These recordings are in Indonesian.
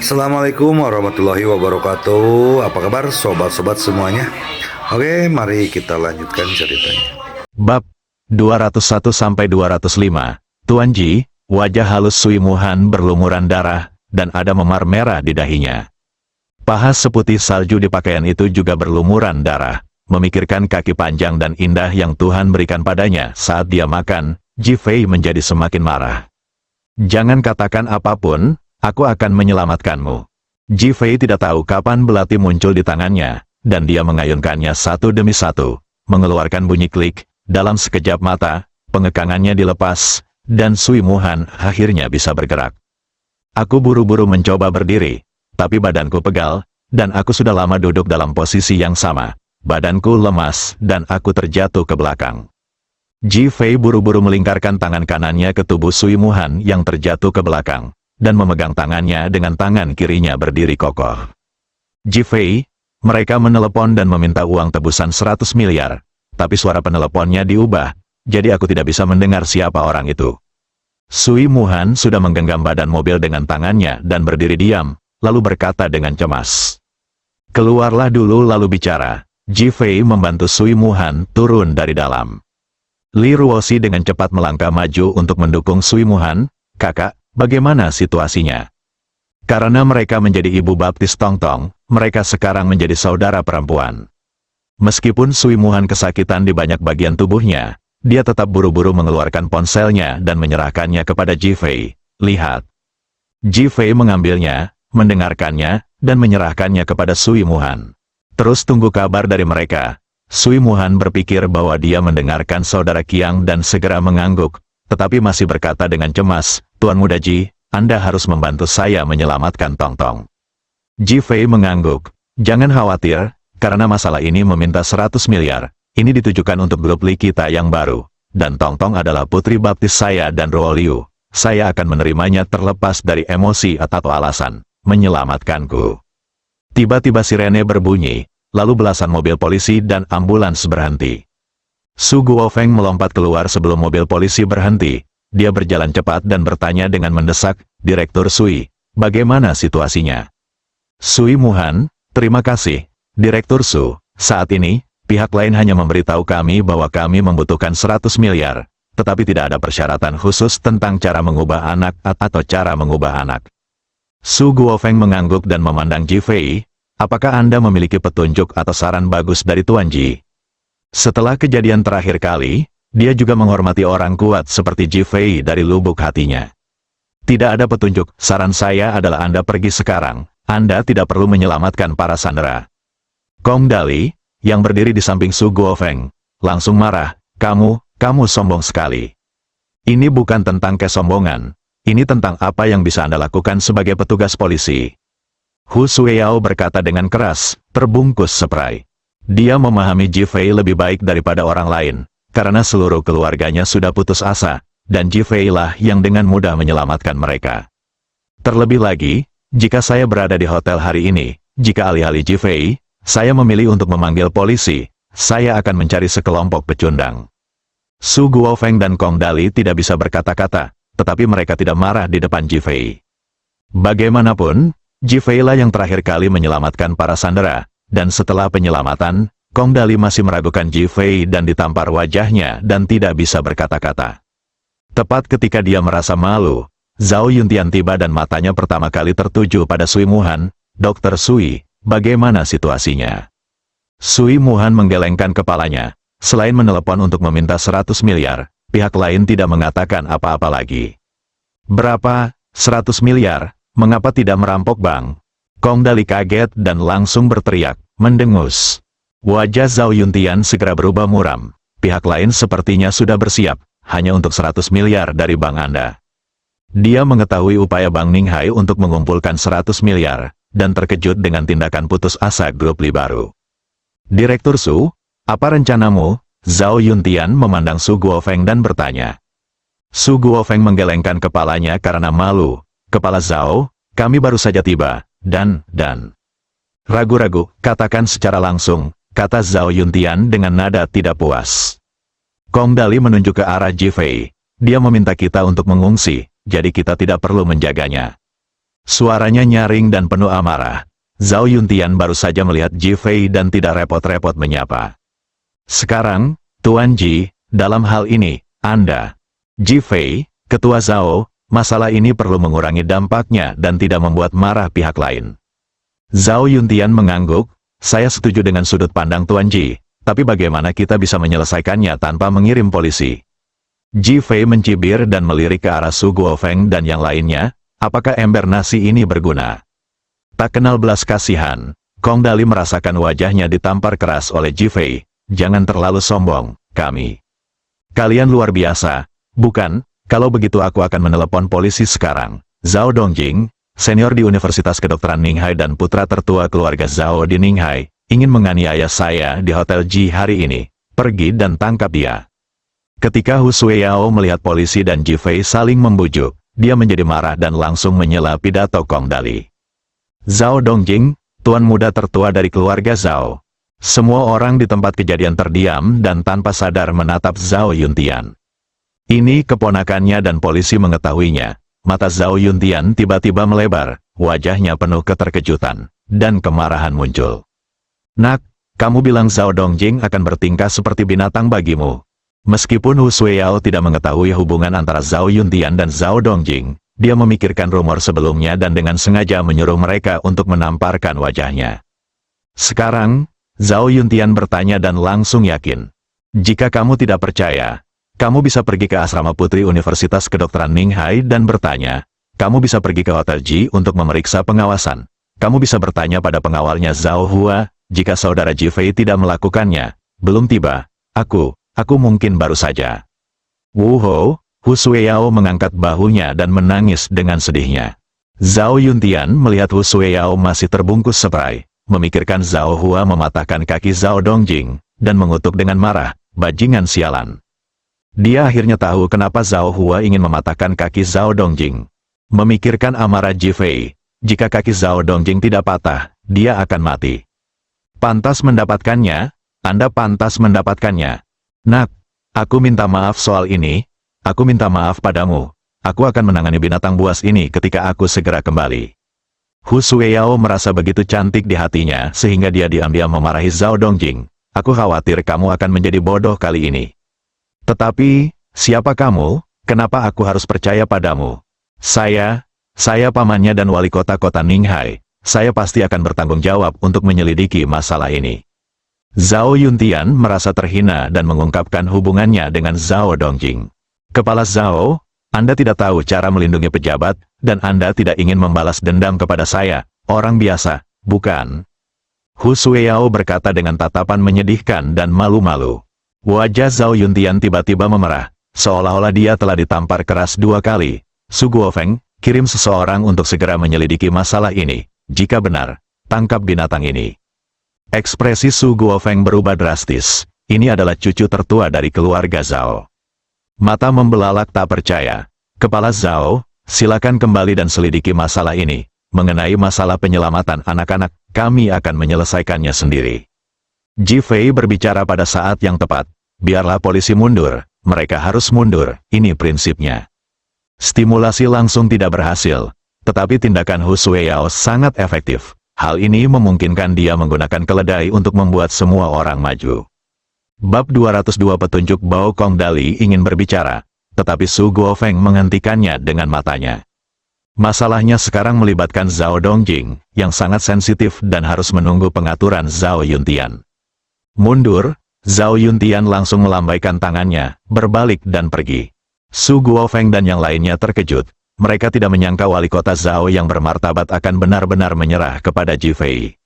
Assalamualaikum warahmatullahi wabarakatuh. Apa kabar sobat-sobat semuanya? Oke, mari kita lanjutkan ceritanya. Bab 201-205. Tuan Ji, wajah halus Sui Muhan berlumuran darah, dan ada memar merah di dahinya. Paha seputih salju di pakaian itu juga berlumuran darah. Memikirkan kaki panjang dan indah yang Tuhan berikan padanya saat dia makan, Ji Fei menjadi semakin marah. Jangan katakan apapun, aku akan menyelamatkanmu. Ji Fei tidak tahu kapan belati muncul di tangannya, dan dia mengayunkannya satu demi satu, mengeluarkan bunyi klik. Dalam sekejap mata, pengekangannya dilepas, dan Sui Muhan akhirnya bisa bergerak. Aku buru-buru mencoba berdiri, tapi badanku pegal, dan aku sudah lama duduk dalam posisi yang sama. Badanku lemas, dan aku terjatuh ke belakang. Ji Fei buru-buru melingkarkan tangan kanannya ke tubuh Sui Muhan yang terjatuh ke belakang, dan memegang tangannya dengan tangan kirinya berdiri kokoh. Ji Fei, mereka menelepon dan meminta uang tebusan 100 miliar, tapi suara peneleponnya diubah, jadi aku tidak bisa mendengar siapa orang itu. Sui Muhan sudah menggenggam badan mobil dengan tangannya dan berdiri diam, lalu berkata dengan cemas. Keluarlah dulu lalu bicara. Ji Fei membantu Sui Muhan turun dari dalam. Li Ruoxi dengan cepat melangkah maju untuk mendukung Sui Muhan. Kakak, bagaimana situasinya? Karena mereka menjadi ibu baptis Tongtong, mereka sekarang menjadi saudara perempuan. Meskipun Sui Muhan kesakitan di banyak bagian tubuhnya, dia tetap buru-buru mengeluarkan ponselnya dan menyerahkannya kepada Ji Fei. Lihat. Ji Fei mengambilnya, mendengarkannya, dan menyerahkannya kepada Sui Muhan. Terus tunggu kabar dari mereka. Sui Muhan berpikir bahwa dia mendengarkan saudara Qiang dan segera mengangguk, tetapi masih berkata dengan cemas, Tuan Muda Ji, Anda harus membantu saya menyelamatkan Tongtong. Ji Fei mengangguk. Jangan khawatir, karena masalah ini meminta 100 miliar. Ini ditujukan untuk grup Li kita yang baru. Dan Tongtong adalah putri baptis saya dan Ruo Liu. Saya akan menerimanya terlepas dari emosi atau alasan menyelamatkanku. Tiba-tiba sirene berbunyi, lalu belasan mobil polisi dan ambulans berhenti. Su Guofeng melompat keluar sebelum mobil polisi berhenti. Dia berjalan cepat dan bertanya dengan mendesak, Direktur Sui, bagaimana situasinya? Sui Muhan, terima kasih, Direktur Su. Saat ini, pihak lain hanya memberitahu kami bahwa kami membutuhkan 100 miliar, tetapi tidak ada persyaratan khusus tentang cara mengubah anak atau cara mengubah anak. Su Guofeng mengangguk dan memandang Ji Fei. Apakah Anda memiliki petunjuk atau saran bagus dari Tuan Ji? Setelah kejadian terakhir kali, dia juga menghormati orang kuat seperti Ji Fei dari lubuk hatinya. Tidak ada petunjuk, saran saya adalah Anda pergi sekarang. Anda tidak perlu menyelamatkan para sandera. Kong Dali, yang berdiri di samping Su Guofeng, langsung marah. Kamu sombong sekali. Ini bukan tentang kesombongan. Ini tentang apa yang bisa Anda lakukan sebagai petugas polisi. Hu Sueyao berkata dengan keras, terbungkus spray. Dia memahami Ji Fei lebih baik daripada orang lain, karena seluruh keluarganya sudah putus asa, dan Ji Fei lah yang dengan mudah menyelamatkan mereka. Terlebih lagi, jika saya berada di hotel hari ini, jika alih-alih Ji Fei, saya memilih untuk memanggil polisi, saya akan mencari sekelompok pecundang. Su Guofeng dan Kong Dali tidak bisa berkata-kata, tetapi mereka tidak marah di depan Ji Fei. Bagaimanapun, Ji Fei lah yang terakhir kali menyelamatkan para sandera, dan setelah penyelamatan, Kong Dali masih meragukan Ji Fei dan ditampar wajahnya dan tidak bisa berkata-kata. Tepat ketika dia merasa malu, Zhao Yuntian tiba dan matanya pertama kali tertuju pada Sui Muhan. Dokter Sui, bagaimana situasinya? Sui Muhan menggelengkan kepalanya. Selain menelepon untuk meminta 100 miliar, pihak lain tidak mengatakan apa-apa lagi. Berapa? 100 miliar? Mengapa tidak merampok Bang? Kong Dali kaget dan langsung berteriak, mendengus. Wajah Zhao Yuntian segera berubah muram. Pihak lain sepertinya sudah bersiap, hanya untuk 100 miliar dari Bang Anda. Dia mengetahui upaya Bang Ninghai untuk mengumpulkan 100 miliar, dan terkejut dengan tindakan putus asa grup Li baru. Direktur Su, apa rencanamu? Zhao Yuntian memandang Su Guofeng dan bertanya. Su Guofeng menggelengkan kepalanya karena malu. Kepala Zhao, kami baru saja tiba, dan. Ragu-ragu, katakan secara langsung, kata Zhao Yuntian dengan nada tidak puas. Kong Dali menunjuk ke arah Ji Fei. Dia meminta kita untuk mengungsi, jadi kita tidak perlu menjaganya. Suaranya nyaring dan penuh amarah. Zhao Yuntian baru saja melihat Ji Fei dan tidak repot-repot menyapa. Sekarang, Tuan Ji, dalam hal ini, Anda. Ji Fei, Ketua Zhao, masalah ini perlu mengurangi dampaknya dan tidak membuat marah pihak lain. Zhao Yuntian mengangguk, saya setuju dengan sudut pandang Tuan Ji, tapi bagaimana kita bisa menyelesaikannya tanpa mengirim polisi? Ji Fei mencibir dan melirik ke arah Su Guofeng dan yang lainnya, apakah ember nasi ini berguna? Tak kenal belas kasihan, Kong Dali merasakan wajahnya ditampar keras oleh Ji Fei. Jangan terlalu sombong, kalian luar biasa, bukan? Kalau begitu aku akan menelepon polisi sekarang. Zhao Dongjing, senior di Universitas Kedokteran Ninghai dan putra tertua keluarga Zhao di Ninghai, ingin menganiaya saya di Hotel Ji hari ini. Pergi dan tangkap dia. Ketika Hu Sueyao melihat polisi dan Ji Fei saling membujuk, dia menjadi marah dan langsung menyela pidato Kong Dali. Zhao Dongjing, tuan muda tertua dari keluarga Zhao. Semua orang di tempat kejadian terdiam dan tanpa sadar menatap Zhao Yuntian. Ini keponakannya dan polisi mengetahuinya. Mata Zhao Yuntian tiba-tiba melebar, wajahnya penuh keterkejutan, dan kemarahan muncul. Nak, kamu bilang Zhao Dongjing akan bertingkah seperti binatang bagimu. Meskipun Hu Sueyao tidak mengetahui hubungan antara Zhao Yuntian dan Zhao Dongjing, dia memikirkan rumor sebelumnya dan dengan sengaja menyuruh mereka untuk menamparkan wajahnya. Sekarang, Zhao Yuntian bertanya dan langsung yakin. Jika kamu tidak percaya, kamu bisa pergi ke asrama putri Universitas Kedokteran Ninghai dan bertanya. Kamu bisa pergi ke Hotel Ji untuk memeriksa pengawasan. Kamu bisa bertanya pada pengawalnya Zhao Hua, jika saudara Ji Fei tidak melakukannya. Belum tiba, aku mungkin baru saja. Wuho, Hu Sueyao mengangkat bahunya dan menangis dengan sedihnya. Zhao Yuntian melihat Hu Sueyao masih terbungkus spray, memikirkan Zhao Hua mematahkan kaki Zhao Dongjing, dan mengutuk dengan marah, bajingan sialan. Dia akhirnya tahu kenapa Zhao Hua ingin mematahkan kaki Zhao Dongjing. Memikirkan amarah Ji Fei, jika kaki Zhao Dongjing tidak patah, dia akan mati. Pantas mendapatkannya, Anda pantas mendapatkannya. Nak, aku minta maaf soal ini. Aku minta maaf padamu. Aku akan menangani binatang buas ini ketika aku segera kembali. Hu Sueyao merasa begitu cantik di hatinya sehingga dia diam-diam memarahi Zhao Dongjing. Aku khawatir kamu akan menjadi bodoh kali ini. Tetapi, siapa kamu? Kenapa aku harus percaya padamu? Saya pamannya dan wali kota Ninghai. Saya pasti akan bertanggung jawab untuk menyelidiki masalah ini. Zhao Yuntian merasa terhina dan mengungkapkan hubungannya dengan Zhao Dongjing. Kepala Zhao, Anda tidak tahu cara melindungi pejabat, dan Anda tidak ingin membalas dendam kepada saya, orang biasa, bukan? Hu Sueyao berkata dengan tatapan menyedihkan dan malu-malu. Wajah Zhao Yuntian tiba-tiba memerah, seolah-olah dia telah ditampar keras 2 kali. Su Guofeng, kirim seseorang untuk segera menyelidiki masalah ini. Jika benar, tangkap binatang ini. Ekspresi Su Guofeng berubah drastis. Ini adalah cucu tertua dari keluarga Zhao. Mata membelalak tak percaya. Kepala Zhao, silakan kembali dan selidiki masalah ini. Mengenai masalah penyelamatan anak-anak, kami akan menyelesaikannya sendiri. Ji Fei berbicara pada saat yang tepat. Biarlah polisi mundur, mereka harus mundur, ini prinsipnya. Stimulasi langsung tidak berhasil, tetapi tindakan Hu Sueyao sangat efektif. Hal ini memungkinkan dia menggunakan keledai untuk membuat semua orang maju. Bab 202 Petunjuk Bao Kong Dali ingin berbicara, tetapi Su Guofeng menghentikannya dengan matanya. Masalahnya sekarang melibatkan Zhao Dongjing, yang sangat sensitif dan harus menunggu pengaturan Zhao Yuntian. Mundur, Zhao Yuntian langsung melambaikan tangannya, berbalik dan pergi. Su Guofeng dan yang lainnya terkejut. Mereka tidak menyangka wali kota Zhao yang bermartabat akan benar-benar menyerah kepada Ji Fei.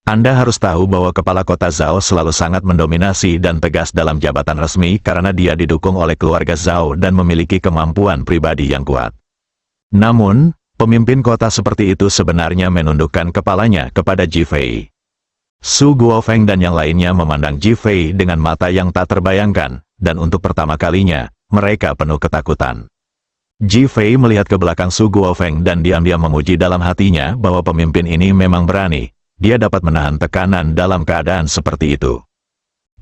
Anda harus tahu bahwa kepala kota Zhao selalu sangat mendominasi dan tegas dalam jabatan resmi karena dia didukung oleh keluarga Zhao dan memiliki kemampuan pribadi yang kuat. Namun, pemimpin kota seperti itu sebenarnya menundukkan kepalanya kepada Ji Fei. Su Guofeng dan yang lainnya memandang Ji Fei dengan mata yang tak terbayangkan, dan untuk pertama kalinya, mereka penuh ketakutan. Ji Fei melihat ke belakang Su Guofeng dan diam-diam memuji dalam hatinya bahwa pemimpin ini memang berani. Dia dapat menahan tekanan dalam keadaan seperti itu.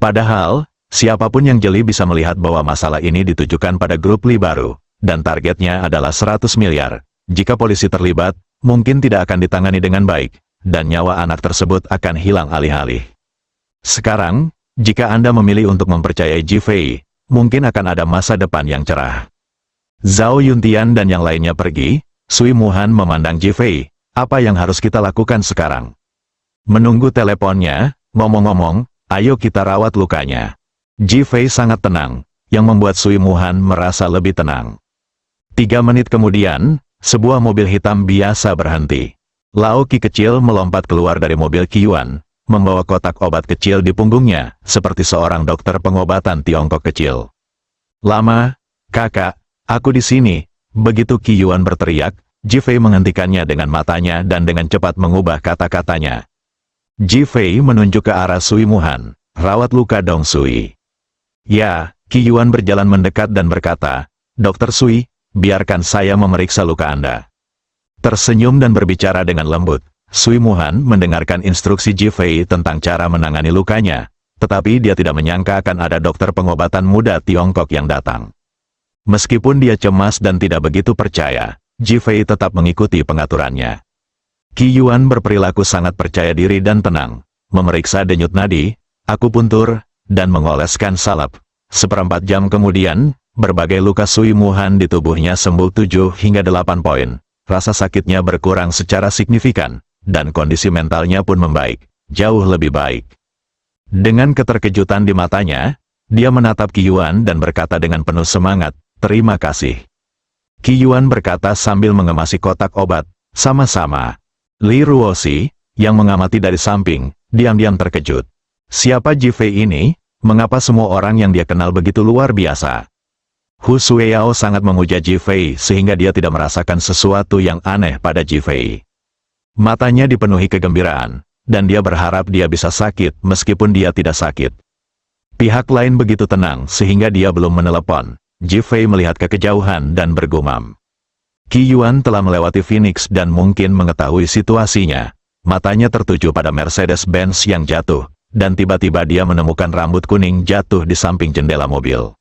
Padahal, siapapun yang jeli bisa melihat bahwa masalah ini ditujukan pada grup Li baru, dan targetnya adalah 100 miliar. Jika polisi terlibat, mungkin tidak akan ditangani dengan baik, dan nyawa anak tersebut akan hilang alih-alih. Sekarang, jika Anda memilih untuk mempercayai Ji Fei, mungkin akan ada masa depan yang cerah. Zhao Yuntian dan yang lainnya pergi. Sui Muhan memandang Ji Fei. Apa yang harus kita lakukan sekarang? Menunggu teleponnya, ngomong-ngomong, ayo kita rawat lukanya. Ji Fei sangat tenang, yang membuat Sui Muhan merasa lebih tenang. 3 menit kemudian, sebuah mobil hitam biasa berhenti. Lao Qi kecil melompat keluar dari mobil Qiyuan, membawa kotak obat kecil di punggungnya, seperti seorang dokter pengobatan Tiongkok kecil. Lama, kakak, aku di sini. Begitu Qiyuan berteriak, Ji Fei menghentikannya dengan matanya dan dengan cepat mengubah kata-katanya. Ji Fei menunjuk ke arah Sui Muhan, rawat luka Dong Sui. Ya, Qiyuan berjalan mendekat dan berkata, Dokter Sui, biarkan saya memeriksa luka Anda. Tersenyum dan berbicara dengan lembut, Sui Muhan mendengarkan instruksi Ji Fei tentang cara menangani lukanya, tetapi dia tidak menyangka akan ada dokter pengobatan muda Tiongkok yang datang. Meskipun dia cemas dan tidak begitu percaya, Ji Fei tetap mengikuti pengaturannya. Qiyuan berperilaku sangat percaya diri dan tenang, memeriksa denyut nadi, akupuntur, dan mengoleskan salep. 1/4 jam kemudian, berbagai luka Sui Muhan di tubuhnya sembuh 7 hingga 8 poin. Rasa sakitnya berkurang secara signifikan, dan kondisi mentalnya pun membaik, jauh lebih baik. Dengan keterkejutan di matanya, dia menatap Qiyuan dan berkata dengan penuh semangat, terima kasih. Qiyuan berkata sambil mengemasi kotak obat, sama-sama. Li Ruoxi, yang mengamati dari samping, diam-diam terkejut. Siapa Ji Fei ini? Mengapa semua orang yang dia kenal begitu luar biasa? Hu Sueyao sangat memuja Ji Fei sehingga dia tidak merasakan sesuatu yang aneh pada Ji Fei. Matanya dipenuhi kegembiraan, dan dia berharap dia bisa sakit meskipun dia tidak sakit. Pihak lain begitu tenang sehingga dia belum menelepon. Ji Fei melihat ke kejauhan dan bergumam. Qiyuan telah melewati Phoenix dan mungkin mengetahui situasinya. Matanya tertuju pada Mercedes-Benz yang jatuh, dan tiba-tiba dia menemukan rambut kuning jatuh di samping jendela mobil.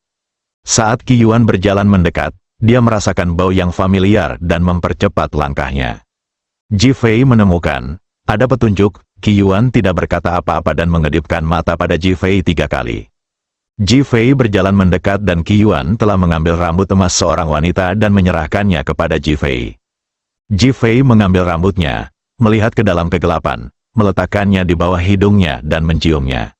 Saat Qiyuan berjalan mendekat, dia merasakan bau yang familiar dan mempercepat langkahnya. Ji Fei menemukan, ada petunjuk. Qiyuan tidak berkata apa-apa dan mengedipkan mata pada Ji Fei 3 kali. Ji Fei berjalan mendekat dan Qiyuan telah mengambil rambut emas seorang wanita dan menyerahkannya kepada Ji Fei. Ji Fei mengambil rambutnya, melihat ke dalam kegelapan, meletakkannya di bawah hidungnya dan menciumnya.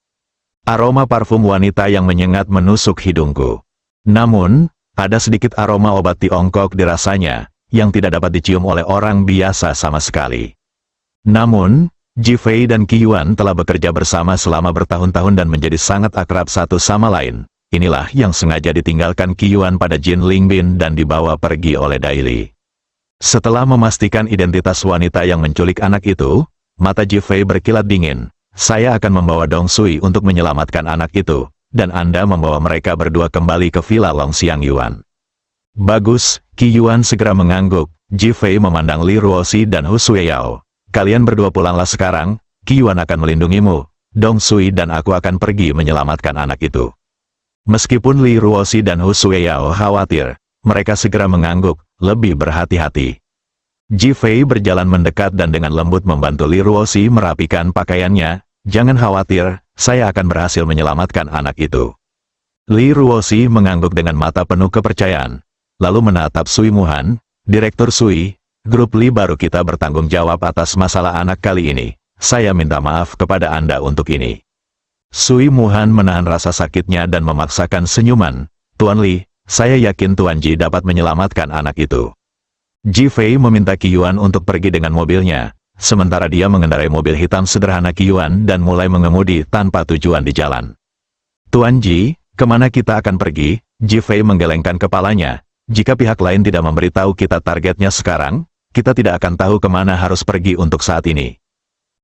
Aroma parfum wanita yang menyengat menusuk hidungku. Namun, ada sedikit aroma obat Tiongkok dirasanya, yang tidak dapat dicium oleh orang biasa sama sekali. Namun, Ji Fei dan Qiyuan telah bekerja bersama selama bertahun-tahun dan menjadi sangat akrab satu sama lain. Inilah yang sengaja ditinggalkan Qiyuan pada Jin Lingbin dan dibawa pergi oleh Dai Li. Setelah memastikan identitas wanita yang menculik anak itu, mata Ji Fei berkilat dingin. Saya akan membawa Dong Sui untuk menyelamatkan anak itu, dan Anda membawa mereka berdua kembali ke Villa Long Xiang Yuan. Bagus, Qiyuan segera mengangguk. Ji Fei memandang Li Ruoxi dan Hu Sueyao. Kalian berdua pulanglah sekarang, Qiyuan akan melindungimu. Dong Sui dan aku akan pergi menyelamatkan anak itu. Meskipun Li Ruoxi dan Hu Sueyao khawatir, mereka segera mengangguk, lebih berhati-hati. Ji Fei berjalan mendekat dan dengan lembut membantu Li Ruoxi merapikan pakaiannya. Jangan khawatir, saya akan berhasil menyelamatkan anak itu. Li Ruoxi mengangguk dengan mata penuh kepercayaan, lalu menatap Sui Muhan, Direktur Sui. Grup Li baru kita bertanggung jawab atas masalah anak kali ini. Saya minta maaf kepada Anda untuk ini. Sui Muhan menahan rasa sakitnya dan memaksakan senyuman. Tuan Li, saya yakin Tuan Ji dapat menyelamatkan anak itu. Ji Fei meminta Qiyuan untuk pergi dengan mobilnya, sementara dia mengendarai mobil hitam sederhana Qiyuan dan mulai mengemudi tanpa tujuan di jalan. Tuan Ji, kemana kita akan pergi? Ji Fei menggelengkan kepalanya. Jika pihak lain tidak memberitahu kita targetnya sekarang, kita tidak akan tahu kemana harus pergi untuk saat ini.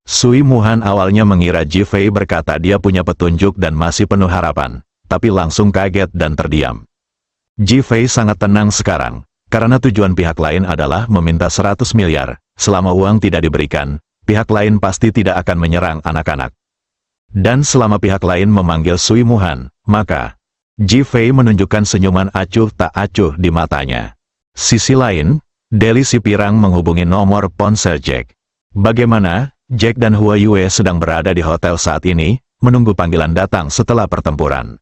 Sui Muhan awalnya mengira Ji Fei berkata dia punya petunjuk dan masih penuh harapan, tapi langsung kaget dan terdiam. Ji Fei sangat tenang sekarang, karena tujuan pihak lain adalah meminta 100 miliar, selama uang tidak diberikan, pihak lain pasti tidak akan menyerang anak-anak. Dan selama pihak lain memanggil Sui Muhan, maka Ji Fei menunjukkan senyuman acuh tak acuh di matanya. Sisi lain, Deli si pirang menghubungi nomor ponsel Jack. Bagaimana? Jack dan Hua Yue sedang berada di hotel saat ini, menunggu panggilan datang setelah pertempuran.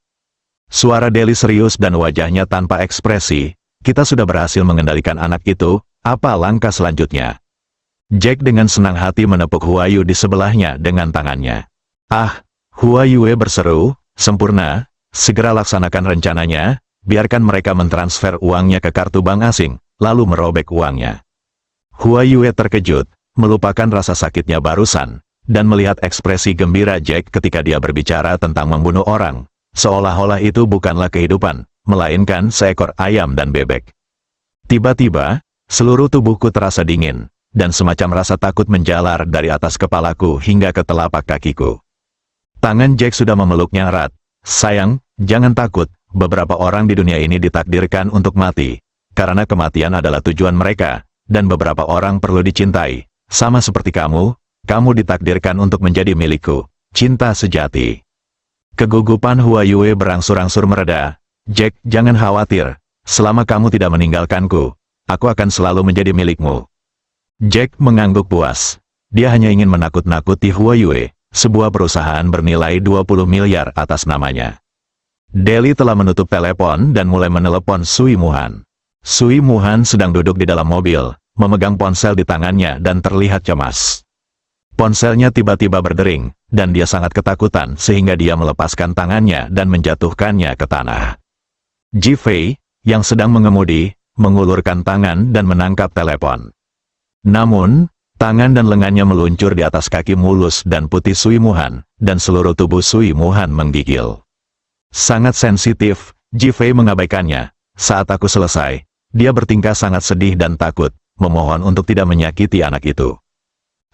Suara Deli serius dan wajahnya tanpa ekspresi. Kita sudah berhasil mengendalikan anak itu, apa langkah selanjutnya? Jack dengan senang hati menepuk Hua Yue di sebelahnya dengan tangannya. Ah, Hua Yue berseru, sempurna, segera laksanakan rencananya, biarkan mereka mentransfer uangnya ke kartu bank asing, lalu merobek uangnya. Hua Yue terkejut, melupakan rasa sakitnya barusan, dan melihat ekspresi gembira Jack ketika dia berbicara tentang membunuh orang, seolah-olah itu bukanlah kehidupan, melainkan seekor ayam dan bebek. Tiba-tiba, seluruh tubuhku terasa dingin, dan semacam rasa takut menjalar dari atas kepalaku hingga ke telapak kakiku. Tangan Jack sudah memeluknya erat. Sayang, jangan takut, beberapa orang di dunia ini ditakdirkan untuk mati, karena kematian adalah tujuan mereka, dan beberapa orang perlu dicintai. Sama seperti kamu ditakdirkan untuk menjadi milikku, cinta sejati. Kegugupan Hua Yue berangsur-angsur mereda. Jack, jangan khawatir, selama kamu tidak meninggalkanku, aku akan selalu menjadi milikmu. Jack mengangguk puas. Dia hanya ingin menakut-nakuti Hua Yue, sebuah perusahaan bernilai 20 miliar atas namanya. Deli telah menutup telepon dan mulai menelepon Sui Muhan. Sui Muhan sedang duduk di dalam mobil, memegang ponsel di tangannya dan terlihat cemas. Ponselnya tiba-tiba berdering, dan dia sangat ketakutan sehingga dia melepaskan tangannya dan menjatuhkannya ke tanah. Ji Fei, yang sedang mengemudi, mengulurkan tangan dan menangkap telepon. Namun, tangan dan lengannya meluncur di atas kaki mulus dan putih Sui Muhan, dan seluruh tubuh Sui Muhan menggigil. Sangat sensitif, Ji Fei mengabaikannya. Saat aku selesai, dia bertingkah sangat sedih dan takut, memohon untuk tidak menyakiti anak itu.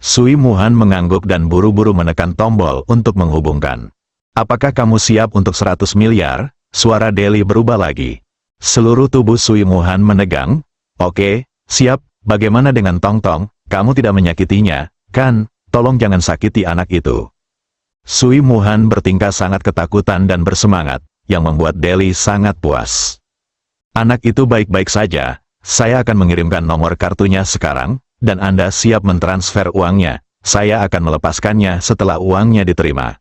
Sui Muhan mengangguk dan buru-buru menekan tombol untuk menghubungkan. Apakah kamu siap untuk 100 miliar? Suara Deli berubah lagi. Seluruh tubuh Sui Muhan menegang. Oke, siap, bagaimana dengan Tong Tong? Kamu tidak menyakitinya, kan? Tolong jangan sakiti anak itu. Sui Muhan bertingkah sangat ketakutan dan bersemangat, yang membuat Deli sangat puas. Anak itu baik-baik saja. Saya akan mengirimkan nomor kartunya sekarang, dan Anda siap mentransfer uangnya. Saya akan melepaskannya setelah uangnya diterima.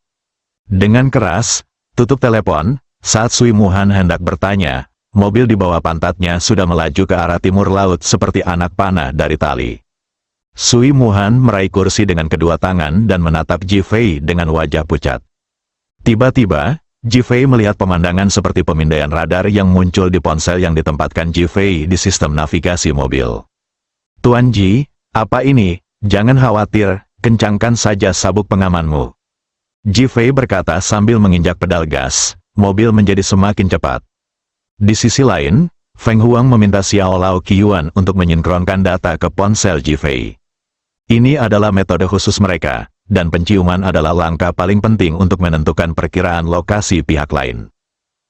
Dengan keras, tutup telepon. Saat Sui Muhan hendak bertanya, mobil di bawah pantatnya sudah melaju ke arah timur laut seperti anak panah dari tali. Sui Muhan meraih kursi dengan kedua tangan dan menatap Ji Fei dengan wajah pucat. Tiba-tiba, Ji Fei melihat pemandangan seperti pemindaian radar yang muncul di ponsel yang ditempatkan Ji Fei di sistem navigasi mobil. Tuan Ji, apa ini? Jangan khawatir, kencangkan saja sabuk pengamanmu. Ji Fei berkata sambil menginjak pedal gas, mobil menjadi semakin cepat. Di sisi lain, Feng Huang meminta Xiao Lao Qiuan untuk menyinkronkan data ke ponsel Ji Fei. Ini adalah metode khusus mereka, dan penciuman adalah langkah paling penting untuk menentukan perkiraan lokasi pihak lain.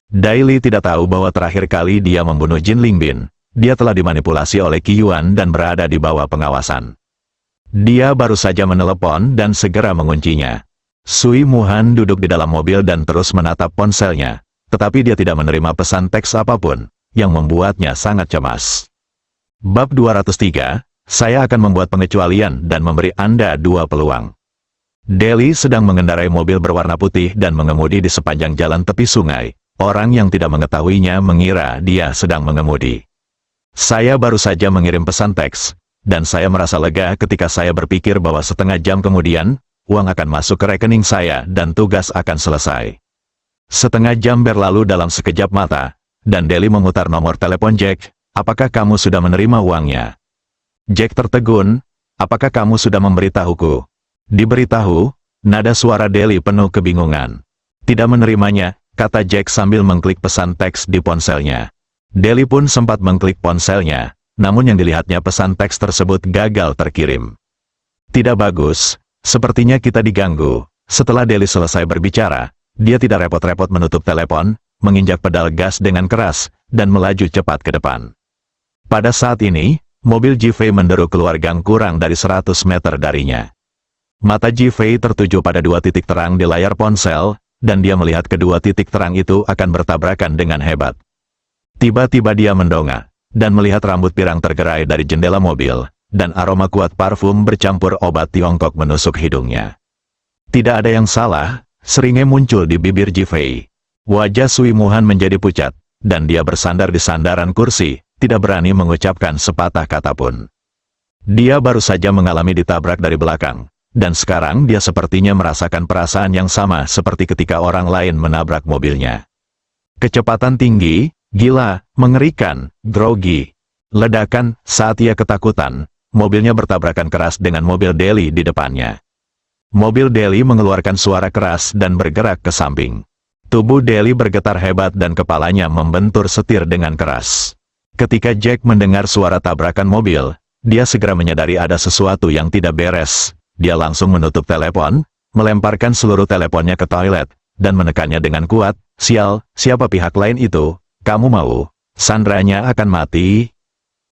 Daili tidak tahu bahwa terakhir kali dia membunuh Jin Lingbin, dia telah dimanipulasi oleh Qiuan dan berada di bawah pengawasan. Dia baru saja menelepon dan segera menguncinya. Sui Muhan duduk di dalam mobil dan terus menatap ponselnya, tetapi dia tidak menerima pesan teks apapun, yang membuatnya sangat cemas. Bab 203, saya akan membuat pengecualian dan memberi Anda 2 peluang. Deli sedang mengendarai mobil berwarna putih dan mengemudi di sepanjang jalan tepi sungai. Orang yang tidak mengetahuinya mengira dia sedang mengemudi. Saya baru saja mengirim pesan teks, dan saya merasa lega ketika saya berpikir bahwa setengah jam kemudian, uang akan masuk ke rekening saya dan tugas akan selesai. Setengah jam berlalu dalam sekejap mata, dan Deli memutar nomor telepon Jack. Apakah kamu sudah menerima uangnya? Jack tertegun. Apakah kamu sudah memberitahuku? Diberitahu? Nada suara Deli penuh kebingungan. Tidak menerimanya, kata Jack sambil mengklik pesan teks di ponselnya. Deli pun sempat mengklik ponselnya, namun yang dilihatnya pesan teks tersebut gagal terkirim. Tidak bagus, sepertinya kita diganggu. Setelah Deli selesai berbicara, dia tidak repot-repot menutup telepon, menginjak pedal gas dengan keras, dan melaju cepat ke depan. Pada saat ini, mobil Ji Fei menderu keluar gang kurang dari 100 meter darinya. Mata Ji Fei tertuju pada 2 titik terang di layar ponsel, dan dia melihat kedua titik terang itu akan bertabrakan dengan hebat. Tiba-tiba dia mendongak. dan melihat rambut pirang tergerai dari jendela mobil, dan aroma kuat parfum bercampur obat Tiongkok menusuk hidungnya. Tidak ada yang salah, seringnya muncul di bibir Ji-Fei. Wajah Sui Muhan menjadi pucat, dan dia bersandar di sandaran kursi, tidak berani mengucapkan sepatah kata pun. Dia baru saja mengalami ditabrak dari belakang, dan sekarang dia sepertinya merasakan perasaan yang sama seperti ketika orang lain menabrak mobilnya. Kecepatan tinggi, gila, mengerikan, grogi. Ledakan, saat ia ketakutan, mobilnya bertabrakan keras dengan mobil Deli di depannya. Mobil Deli mengeluarkan suara keras dan bergerak ke samping. Tubuh Deli bergetar hebat dan kepalanya membentur setir dengan keras. Ketika Jack mendengar suara tabrakan mobil, dia segera menyadari ada sesuatu yang tidak beres. Dia langsung menutup telepon, melemparkan seluruh teleponnya ke toilet, dan menekannya dengan kuat. Sial, siapa pihak lain itu? Kamu mau? Sandranya akan mati?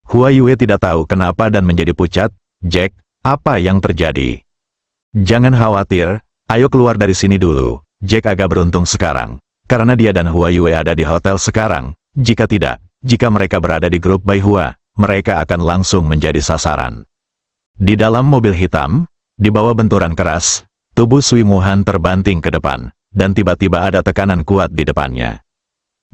Hua Yue tidak tahu kenapa dan menjadi pucat. Jack, apa yang terjadi? Jangan khawatir, ayo keluar dari sini dulu. Jack agak beruntung sekarang, karena dia dan Hua Yue ada di hotel sekarang. Jika tidak, jika mereka berada di grup Bai Hua, mereka akan langsung menjadi sasaran. Di dalam mobil hitam, di bawah benturan keras, tubuh Sui Muhan terbanting ke depan, dan tiba-tiba ada tekanan kuat di depannya.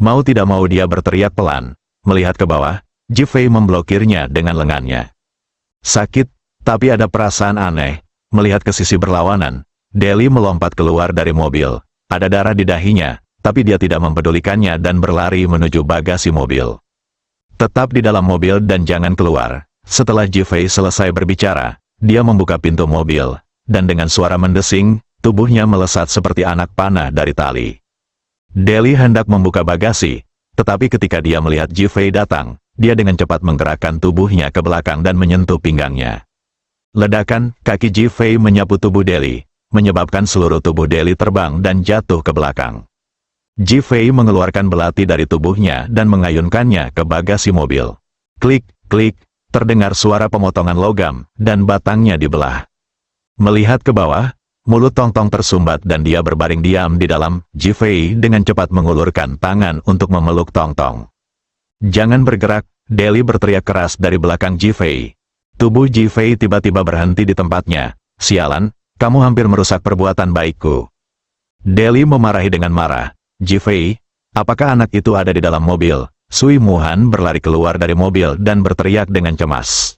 Mau tidak mau dia berteriak pelan, melihat ke bawah, Ji-Fei memblokirnya dengan lengannya. Sakit, tapi ada perasaan aneh, melihat ke sisi berlawanan. Deli melompat keluar dari mobil, ada darah di dahinya, tapi dia tidak mempedulikannya dan berlari menuju bagasi mobil. Tetap di dalam mobil dan jangan keluar. Setelah Ji-Fei selesai berbicara, dia membuka pintu mobil, dan dengan suara mendesing, tubuhnya melesat seperti anak panah dari tali. Deli hendak membuka bagasi, tetapi ketika dia melihat Ji-Fei datang, dia dengan cepat menggerakkan tubuhnya ke belakang dan menyentuh pinggangnya. Ledakan, kaki Ji-Fei menyapu tubuh Deli, menyebabkan seluruh tubuh Deli terbang dan jatuh ke belakang. Ji-Fei mengeluarkan belati dari tubuhnya dan mengayunkannya ke bagasi mobil. Klik, klik, terdengar suara pemotongan logam, dan batangnya dibelah. Melihat ke bawah, mulut Tong-Tong tersumbat dan dia berbaring diam di dalam. Ji-Fei dengan cepat mengulurkan tangan untuk memeluk Tong-Tong. Jangan bergerak, Deli berteriak keras dari belakang Ji-Fei. Tubuh Ji-Fei tiba-tiba berhenti di tempatnya. Sialan, kamu hampir merusak perbuatan baikku. Deli memarahi dengan marah. Ji-Fei, apakah anak itu ada di dalam mobil? Sui Muhan berlari keluar dari mobil dan berteriak dengan cemas.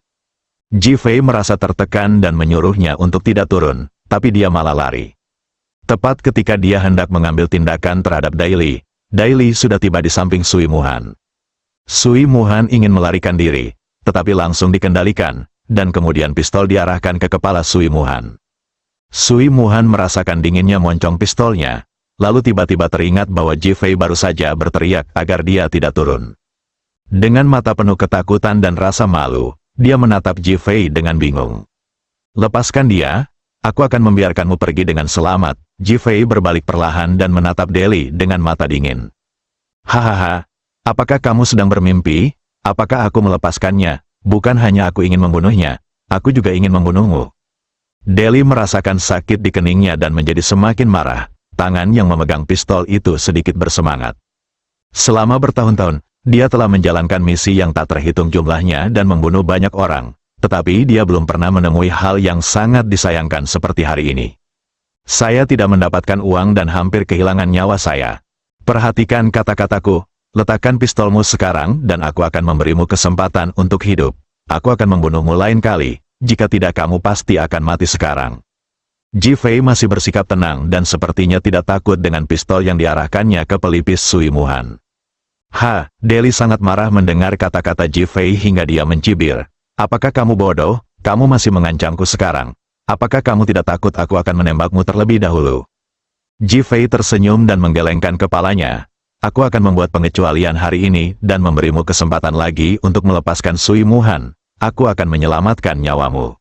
Ji-Fei merasa tertekan dan menyuruhnya untuk tidak turun, tapi dia malah lari. Tepat ketika dia hendak mengambil tindakan terhadap Daili, Daili sudah tiba di samping Sui Muhan. Sui Muhan ingin melarikan diri, tetapi langsung dikendalikan, dan kemudian pistol diarahkan ke kepala Sui Muhan. Sui Muhan merasakan dinginnya moncong pistolnya, lalu tiba-tiba teringat bahwa Ji-Fei baru saja berteriak agar dia tidak turun. Dengan mata penuh ketakutan dan rasa malu, dia menatap Ji-Fei dengan bingung. Lepaskan dia, aku akan membiarkanmu pergi dengan selamat. Ji-Fei berbalik perlahan dan menatap Deli dengan mata dingin. Hahaha, apakah kamu sedang bermimpi? Apakah aku melepaskannya? Bukan hanya aku ingin membunuhnya, aku juga ingin membunuhmu. Deli merasakan sakit di keningnya dan menjadi semakin marah. Tangan yang memegang pistol itu sedikit bersemangat. Selama bertahun-tahun, dia telah menjalankan misi yang tak terhitung jumlahnya dan membunuh banyak orang. Tetapi dia belum pernah menemui hal yang sangat disayangkan seperti hari ini. Saya tidak mendapatkan uang dan hampir kehilangan nyawa saya. Perhatikan kata-kataku, letakkan pistolmu sekarang dan aku akan memberimu kesempatan untuk hidup. Aku akan membunuhmu lain kali. Jika tidak kamu pasti akan mati sekarang. Ji-Fei masih bersikap tenang dan sepertinya tidak takut dengan pistol yang diarahkannya ke pelipis Sui Muhan. Deli sangat marah mendengar kata-kata Ji-Fei hingga dia mencibir. Apakah kamu bodoh? Kamu masih mengancamku sekarang. Apakah kamu tidak takut aku akan menembakmu terlebih dahulu? Ji-Fei tersenyum dan menggelengkan kepalanya. Aku akan membuat pengecualian hari ini dan memberimu kesempatan lagi untuk melepaskan Sui Muhan. Aku akan menyelamatkan nyawamu.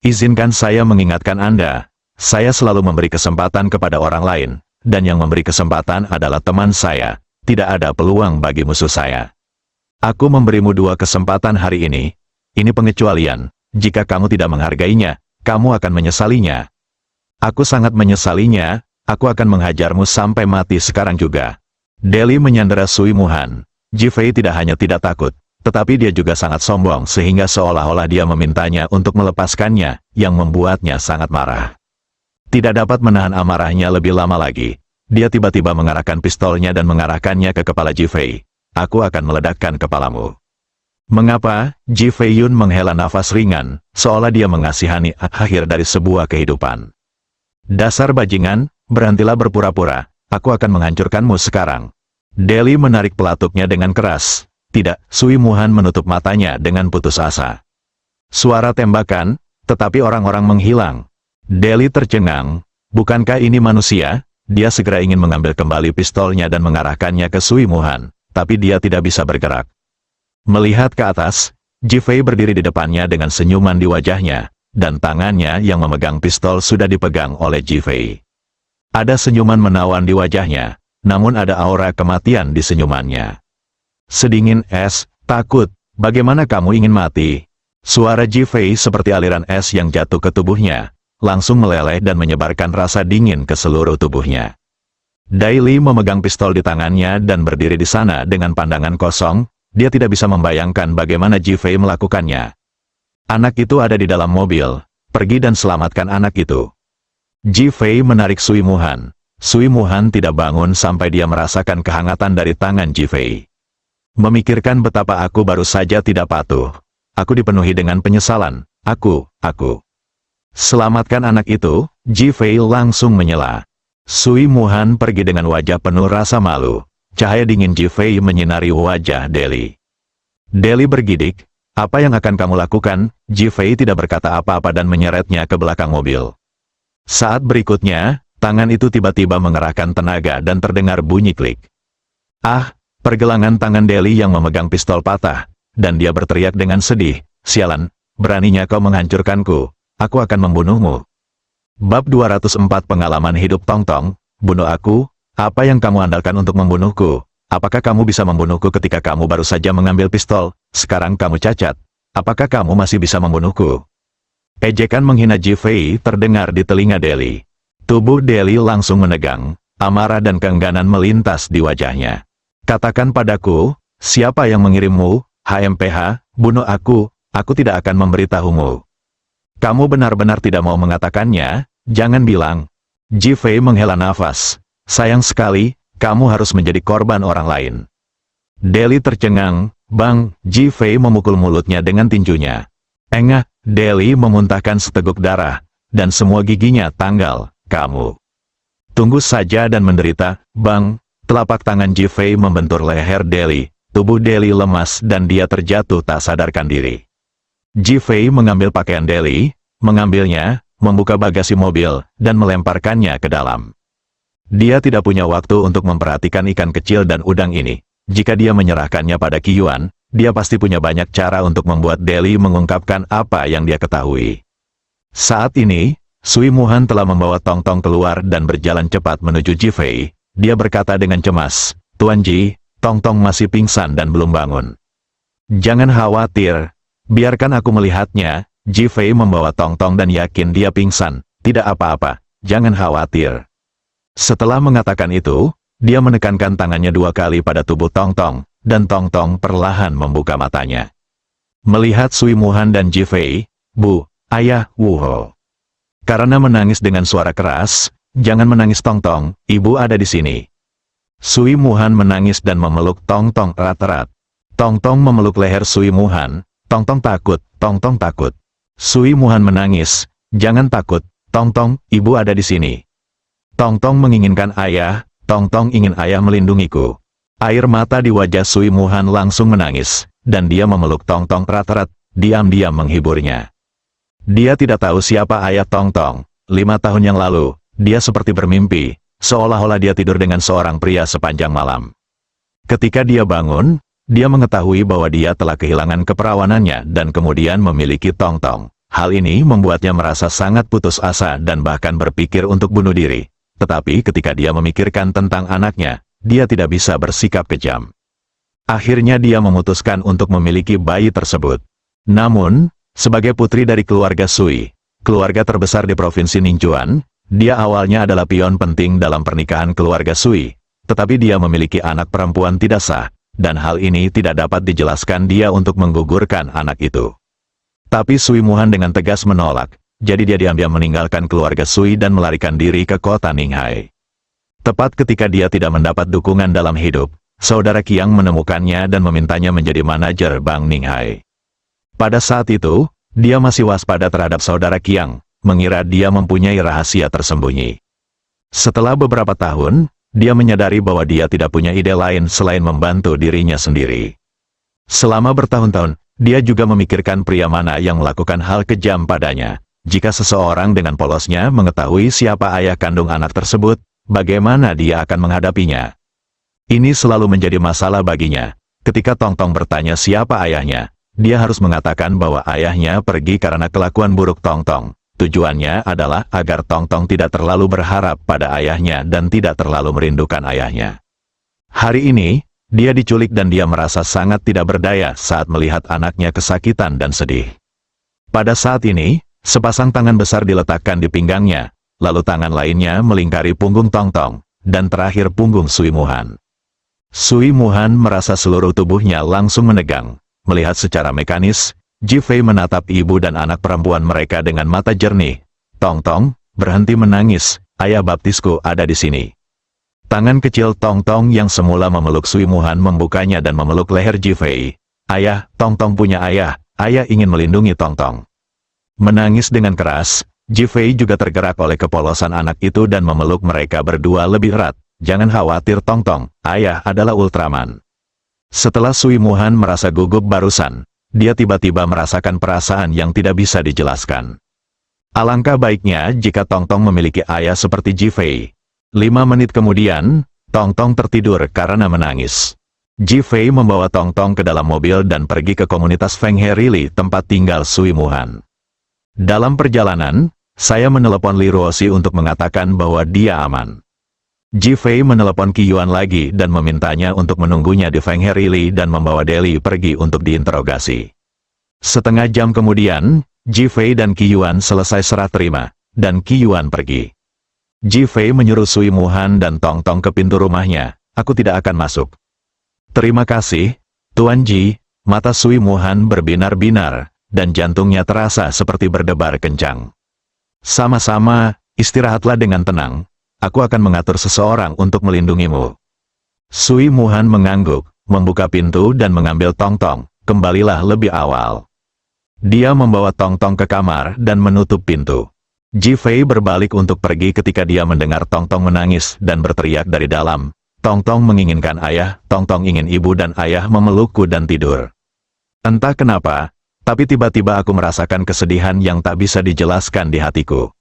Izinkan saya mengingatkan Anda, saya selalu memberi kesempatan kepada orang lain, dan yang memberi kesempatan adalah teman saya. Tidak ada peluang bagi musuh saya. Aku memberimu 2 kesempatan hari ini. Ini pengecualian. Jika kamu tidak menghargainya, kamu akan menyesalinya. Aku sangat menyesalinya. Aku akan menghajarmu sampai mati sekarang juga. Deli menyandera Sui Muhan. Ji-Fei tidak hanya tidak takut, Tetapi dia juga sangat sombong sehingga seolah-olah dia memintanya untuk melepaskannya, yang membuatnya sangat marah. Tidak dapat menahan amarahnya lebih lama lagi. Dia tiba-tiba mengarahkan pistolnya dan mengarahkannya ke kepala Ji Fei. Aku akan meledakkan kepalamu. Mengapa? Ji Fei Yun menghela nafas ringan, seolah dia mengasihani akhir dari sebuah kehidupan. Dasar bajingan, berhentilah berpura-pura, aku akan menghancurkanmu sekarang. Deli menarik pelatuknya dengan keras. Tidak, Sui Muhan menutup matanya dengan putus asa. Suara tembakan, tetapi orang-orang menghilang. Deli tercengang, bukankah ini manusia? Dia segera ingin mengambil kembali pistolnya dan mengarahkannya ke Sui Muhan, tapi dia tidak bisa bergerak. Melihat ke atas, Ji Fei berdiri di depannya dengan senyuman di wajahnya, dan tangannya yang memegang pistol sudah dipegang oleh Ji Fei. Ada senyuman menawan di wajahnya, namun ada aura kematian di senyumannya. Sedingin es, takut, bagaimana kamu ingin mati? Suara Ji Fei seperti aliran es yang jatuh ke tubuhnya, langsung meleleh dan menyebarkan rasa dingin ke seluruh tubuhnya. Dai Li memegang pistol di tangannya dan berdiri di sana dengan pandangan kosong, dia tidak bisa membayangkan bagaimana Ji Fei melakukannya. Anak itu ada di dalam mobil, pergi dan selamatkan anak itu. Ji Fei menarik Sui Muhan. Sui Muhan tidak bangun sampai dia merasakan kehangatan dari tangan Ji Fei. Memikirkan betapa aku baru saja tidak patuh. Aku dipenuhi dengan penyesalan. Aku. Selamatkan anak itu, Ji Fei langsung menyela. Sui Muhan pergi dengan wajah penuh rasa malu. Cahaya dingin Ji Fei menyinari wajah Deli. Deli bergidik, apa yang akan kamu lakukan? Ji Fei tidak berkata apa-apa dan menyeretnya ke belakang mobil. Saat berikutnya, tangan itu tiba-tiba mengerahkan tenaga dan terdengar bunyi klik. Ah! Pergelangan tangan Deli yang memegang pistol patah, dan dia berteriak dengan sedih, sialan, beraninya kau menghancurkanku, aku akan membunuhmu. Bab 204 Pengalaman Hidup Tong Tong, bunuh aku, apa yang kamu andalkan untuk membunuhku? Apakah kamu bisa membunuhku ketika kamu baru saja mengambil pistol, sekarang kamu cacat, apakah kamu masih bisa membunuhku? Ejekan menghina Ji Fei terdengar di telinga Deli. Tubuh Deli langsung menegang, amarah dan keengganan melintas di wajahnya. Katakan padaku, siapa yang mengirimmu, HMPH, bunuh aku tidak akan memberitahumu. Kamu benar-benar tidak mau mengatakannya, jangan bilang. Ji Fei menghela nafas. Sayang sekali, kamu harus menjadi korban orang lain. Deli tercengang, bang, Ji Fei memukul mulutnya dengan tinjunya. Engah, Deli memuntahkan seteguk darah, dan semua giginya tanggal, kamu. Tunggu saja dan menderita, bang. Telapak tangan Ji Fei membentur leher Deli, tubuh Deli lemas dan dia terjatuh tak sadarkan diri. Ji Fei mengambil pakaian Deli, mengambilnya, membuka bagasi mobil, dan melemparkannya ke dalam. Dia tidak punya waktu untuk memperhatikan ikan kecil dan udang ini. Jika dia menyerahkannya pada Qi Yuan, dia pasti punya banyak cara untuk membuat Deli mengungkapkan apa yang dia ketahui. Saat ini, Sui Muhan telah membawa Tong Tong keluar dan berjalan cepat menuju Ji Fei. Dia berkata dengan cemas, Tuan Ji, Tong Tong masih pingsan dan belum bangun. Jangan khawatir, biarkan aku melihatnya. Ji Fei membawa Tong Tong dan yakin dia pingsan, tidak apa-apa, jangan khawatir. Setelah mengatakan itu, dia menekankan tangannya 2 kali pada tubuh Tong Tong, dan Tong Tong perlahan membuka matanya. Melihat Sui Muhan dan Ji Fei, Bu, ayah, Wuho. Karena menangis dengan suara keras, jangan menangis Tong Tong, ibu ada di sini. Sui Muhan menangis dan memeluk Tong Tong erat-erat. Tong Tong memeluk leher Sui Muhan, Tong Tong takut, Tong Tong takut. Sui Muhan menangis, jangan takut, Tong Tong, ibu ada di sini. Tong Tong menginginkan ayah, Tong Tong ingin ayah melindungiku. Air mata di wajah Sui Muhan langsung menangis, dan dia memeluk Tong Tong erat-erat, diam-diam menghiburnya. Dia tidak tahu siapa ayah Tong Tong. 5 tahun yang lalu, dia seperti bermimpi, seolah-olah dia tidur dengan seorang pria sepanjang malam. Ketika dia bangun, dia mengetahui bahwa dia telah kehilangan keperawanannya dan kemudian memiliki Tong Tong. Hal ini membuatnya merasa sangat putus asa dan bahkan berpikir untuk bunuh diri. Tetapi ketika dia memikirkan tentang anaknya, dia tidak bisa bersikap kejam. Akhirnya dia memutuskan untuk memiliki bayi tersebut. Namun, sebagai putri dari keluarga Sui, keluarga terbesar di Provinsi Ningchuan, dia awalnya adalah pion penting dalam pernikahan keluarga Sui, tetapi dia memiliki anak perempuan tidak sah, dan hal ini tidak dapat dijelaskan dia untuk menggugurkan anak itu. Tapi Sui Muhan dengan tegas menolak, jadi dia diam-diam meninggalkan keluarga Sui dan melarikan diri ke kota Ninghai. Tepat ketika dia tidak mendapat dukungan dalam hidup, saudara Qiang menemukannya dan memintanya menjadi manajer Bank Ninghai. Pada saat itu, dia masih waspada terhadap saudara Qiang, mengira dia mempunyai rahasia tersembunyi. Setelah beberapa tahun, dia menyadari bahwa dia tidak punya ide lain selain membantu dirinya sendiri. Selama bertahun-tahun, dia juga memikirkan pria mana yang melakukan hal kejam padanya. Jika seseorang dengan polosnya mengetahui siapa ayah kandung anak tersebut, bagaimana dia akan menghadapinya? Ini selalu menjadi masalah baginya. Ketika Tong Tong bertanya siapa ayahnya, dia harus mengatakan bahwa ayahnya pergi karena kelakuan buruk Tong Tong. Tujuannya adalah agar Tong Tong tidak terlalu berharap pada ayahnya dan tidak terlalu merindukan ayahnya. Hari ini, dia diculik dan dia merasa sangat tidak berdaya saat melihat anaknya kesakitan dan sedih. Pada saat ini, sepasang tangan besar diletakkan di pinggangnya, lalu tangan lainnya melingkari punggung Tong Tong, dan terakhir punggung Sui Muhan. Sui Muhan merasa seluruh tubuhnya langsung menegang. Melihat secara mekanis, Ji Fei menatap ibu dan anak perempuan mereka dengan mata jernih. Tong Tong, berhenti menangis, ayah baptisku ada di sini. Tangan kecil Tong Tong yang semula memeluk Sui Muhan membukanya dan memeluk leher Ji Fei. Ayah, Tong Tong punya ayah, ayah ingin melindungi Tong Tong. Menangis dengan keras, Ji Fei juga tergerak oleh kepolosan anak itu dan memeluk mereka berdua lebih erat. Jangan khawatir Tong Tong, ayah adalah Ultraman. Setelah Sui Muhan merasa gugup barusan, dia tiba-tiba merasakan perasaan yang tidak bisa dijelaskan. Alangkah baiknya jika Tong Tong memiliki ayah seperti Ji Fei. 5 menit kemudian, Tong Tong tertidur karena menangis. Ji Fei membawa Tong Tong ke dalam mobil dan pergi ke komunitas Feng He Rili tempat tinggal Sui Muhan. Dalam perjalanan, saya menelepon Li Ruoxi untuk mengatakan bahwa dia aman. Ji Fei menelepon Qi Yuan lagi dan memintanya untuk menunggunya di Feng He Rili dan membawa Deli pergi untuk diinterogasi. Setengah jam kemudian, Ji Fei dan Qi Yuan selesai serah terima, dan Qi Yuan pergi. Ji Fei menyuruh Sui Muhan dan Tong Tong ke pintu rumahnya. Aku tidak akan masuk. Terima kasih, Tuan Ji. Mata Sui Muhan berbinar-binar, dan jantungnya terasa seperti berdebar kencang. Sama-sama, istirahatlah dengan tenang. Aku akan mengatur seseorang untuk melindungimu. Sui Muhan mengangguk, membuka pintu dan mengambil Tong Tong. Kembalilah lebih awal. Dia membawa Tong Tong ke kamar dan menutup pintu. Ji Fei berbalik untuk pergi ketika dia mendengar Tong Tong menangis dan berteriak dari dalam. Tong Tong menginginkan ayah, Tong Tong ingin ibu dan ayah memelukku dan tidur. Entah kenapa, tapi tiba-tiba aku merasakan kesedihan yang tak bisa dijelaskan di hatiku.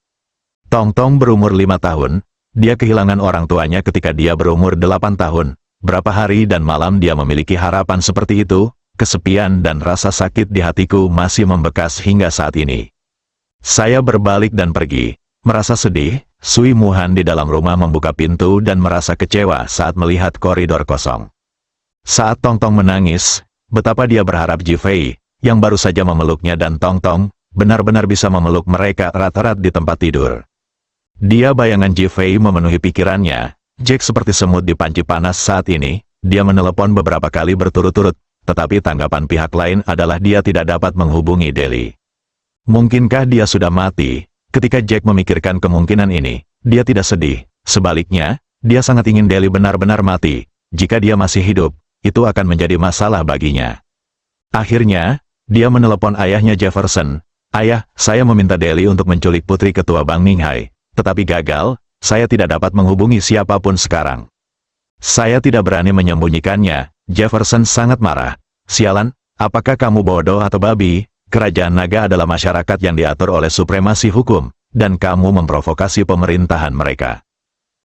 Tong Tong berumur 5 tahun, dia kehilangan orang tuanya ketika dia berumur 8 tahun. Berapa hari dan malam dia memiliki harapan seperti itu, kesepian dan rasa sakit di hatiku masih membekas hingga saat ini. Saya berbalik dan pergi, merasa sedih. Sui Muhan di dalam rumah membuka pintu dan merasa kecewa saat melihat koridor kosong. Saat Tong Tong menangis, betapa dia berharap Ji Fei, yang baru saja memeluknya dan Tong Tong, benar-benar bisa memeluk mereka erat-erat di tempat tidur. Dia bayangan Ji Fei memenuhi pikirannya. Jack seperti semut di panci panas saat ini. Dia menelepon beberapa kali berturut-turut, tetapi tanggapan pihak lain adalah dia tidak dapat menghubungi Deli. Mungkinkah dia sudah mati? Ketika Jack memikirkan kemungkinan ini, dia tidak sedih. Sebaliknya, dia sangat ingin Deli benar-benar mati. Jika dia masih hidup, itu akan menjadi masalah baginya. Akhirnya, dia menelepon ayahnya Jefferson. Ayah, saya meminta Deli untuk menculik putri ketua Bank Ninghai. Tetapi gagal, saya tidak dapat menghubungi siapapun sekarang. Saya tidak berani menyembunyikannya. Jefferson sangat marah. Sialan, apakah kamu bodoh atau babi? Kerajaan naga adalah masyarakat yang diatur oleh supremasi hukum, dan kamu memprovokasi pemerintahan mereka.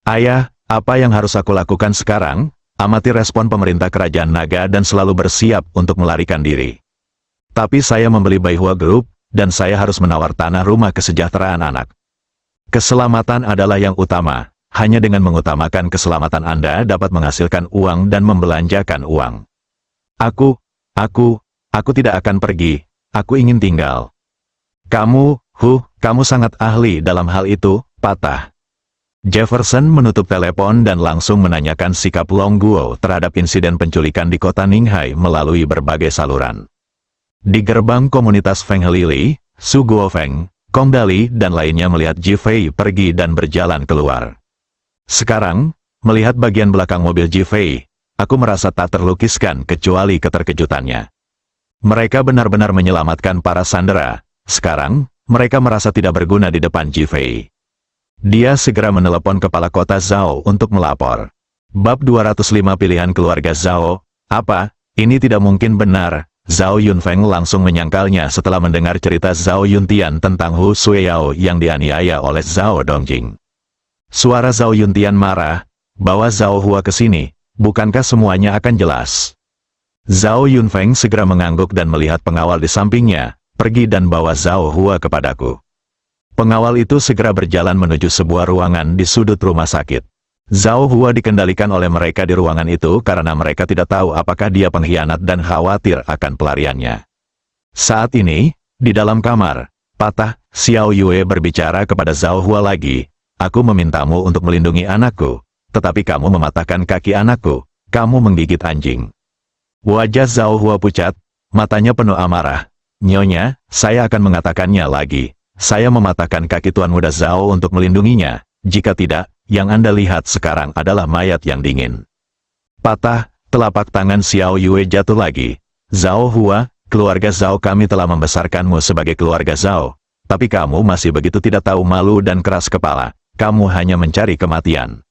Ayah, apa yang harus aku lakukan sekarang? Amati respon pemerintah kerajaan naga dan selalu bersiap untuk melarikan diri. Tapi saya membeli Baihua Group, dan saya harus menawar tanah rumah kesejahteraan anak. Keselamatan adalah yang utama. Hanya dengan mengutamakan keselamatan Anda dapat menghasilkan uang dan membelanjakan uang. Aku tidak akan pergi. Aku ingin tinggal. Kamu sangat ahli dalam hal itu, patah. Jefferson menutup telepon dan langsung menanyakan sikap Long Guo terhadap insiden penculikan di kota Ninghai melalui berbagai saluran. Di gerbang komunitas Feng Lili, Su Guofeng, Kong Dali dan lainnya melihat Ji Fei pergi dan berjalan keluar. Sekarang, melihat bagian belakang mobil Ji Fei, aku merasa tak terlukiskan kecuali keterkejutannya. Mereka benar-benar menyelamatkan para sandera. Sekarang, mereka merasa tidak berguna di depan Ji Fei. Dia segera menelepon kepala kota Zhao untuk melapor. Bab 205 pilihan keluarga Zhao. Apa? Ini tidak mungkin benar. Zhao Yunfeng langsung menyangkalnya setelah mendengar cerita Zhao Yuntian tentang Hu Sueyao yang dianiaya oleh Zhao Dongjing. Suara Zhao Yuntian marah. Bawa Zhao Hua ke sini. Bukankah semuanya akan jelas? Zhao Yunfeng segera mengangguk dan melihat pengawal di sampingnya. Pergi dan bawa Zhao Hua kepadaku. Pengawal itu segera berjalan menuju sebuah ruangan di sudut rumah sakit. Zhao Hua dikendalikan oleh mereka di ruangan itu karena mereka tidak tahu apakah dia pengkhianat dan khawatir akan pelariannya. Saat ini, di dalam kamar, Patah, Xiao Yue berbicara kepada Zhao Hua lagi. Aku memintamu untuk melindungi anakku, tetapi kamu mematahkan kaki anakku, kamu menggigit anjing. Wajah Zhao Hua pucat, matanya penuh amarah. Nyonya, saya akan mengatakannya lagi. Saya mematahkan kaki Tuan Muda Zhao untuk melindunginya. Jika tidak, yang Anda lihat sekarang adalah mayat yang dingin. Patah, telapak tangan Xiao Yue jatuh lagi. Zhao Hua, keluarga Zhao kami telah membesarkanmu sebagai keluarga Zhao. Tapi kamu masih begitu tidak tahu malu dan keras kepala. Kamu hanya mencari kematian.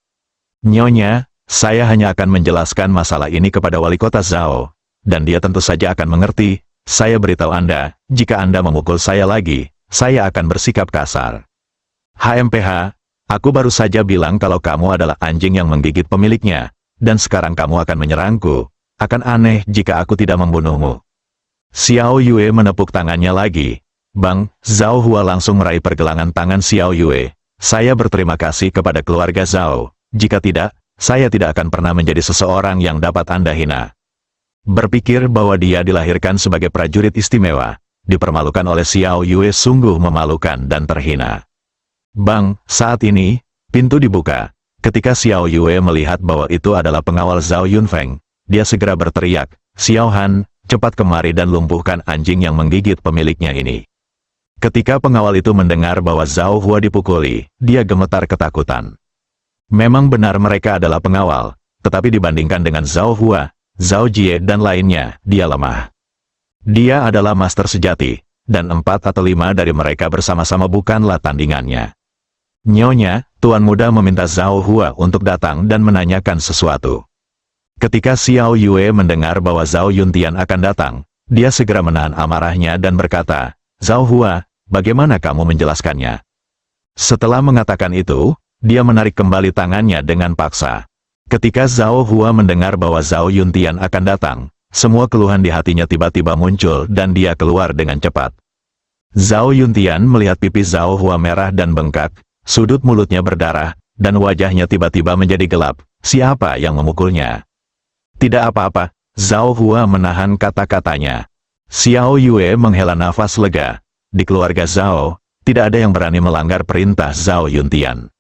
Nyonya, saya hanya akan menjelaskan masalah ini kepada wali kota Zhao. Dan dia tentu saja akan mengerti. Saya beritahu Anda, jika Anda memukul saya lagi, saya akan bersikap kasar. HMPH, aku baru saja bilang kalau kamu adalah anjing yang menggigit pemiliknya, dan sekarang kamu akan menyerangku. Akan aneh jika aku tidak membunuhmu. Xiao Yue menepuk tangannya lagi. Bang, Zhao Hua langsung meraih pergelangan tangan Xiao Yue. Saya berterima kasih kepada keluarga Zhao. Jika tidak, saya tidak akan pernah menjadi seseorang yang dapat Anda hina. Berpikir bahwa dia dilahirkan sebagai prajurit istimewa. Dipermalukan oleh Xiao Yue sungguh memalukan dan terhina. Bang, saat ini, pintu dibuka. Ketika Xiao Yue melihat bahwa itu adalah pengawal Zhao Yunfeng, dia segera berteriak, Xiao Han, cepat kemari dan lumpuhkan anjing yang menggigit pemiliknya ini. Ketika pengawal itu mendengar bahwa Zhao Hua dipukuli, dia gemetar ketakutan. Memang benar mereka adalah pengawal, tetapi dibandingkan dengan Zhao Hua, Zhao Jie dan lainnya, dia lemah. Dia adalah master sejati, dan 4 atau 5 dari mereka bersama-sama bukanlah tandingannya. Nyonya, Tuan Muda meminta Zhao Hua untuk datang dan menanyakan sesuatu. Ketika Xiao Yue mendengar bahwa Zhao Yuntian akan datang, dia segera menahan amarahnya dan berkata, Zhao Hua, bagaimana kamu menjelaskannya? Setelah mengatakan itu, dia menarik kembali tangannya dengan paksa. Ketika Zhao Hua mendengar bahwa Zhao Yuntian akan datang, semua keluhan di hatinya tiba-tiba muncul dan dia keluar dengan cepat. Zhao Yuntian melihat pipi Zhao Hua merah dan bengkak, sudut mulutnya berdarah, dan wajahnya tiba-tiba menjadi gelap. Siapa yang memukulnya? Tidak apa-apa, Zhao Hua menahan kata-katanya. Xiao Yue menghela nafas lega. Di keluarga Zhao, tidak ada yang berani melanggar perintah Zhao Yuntian.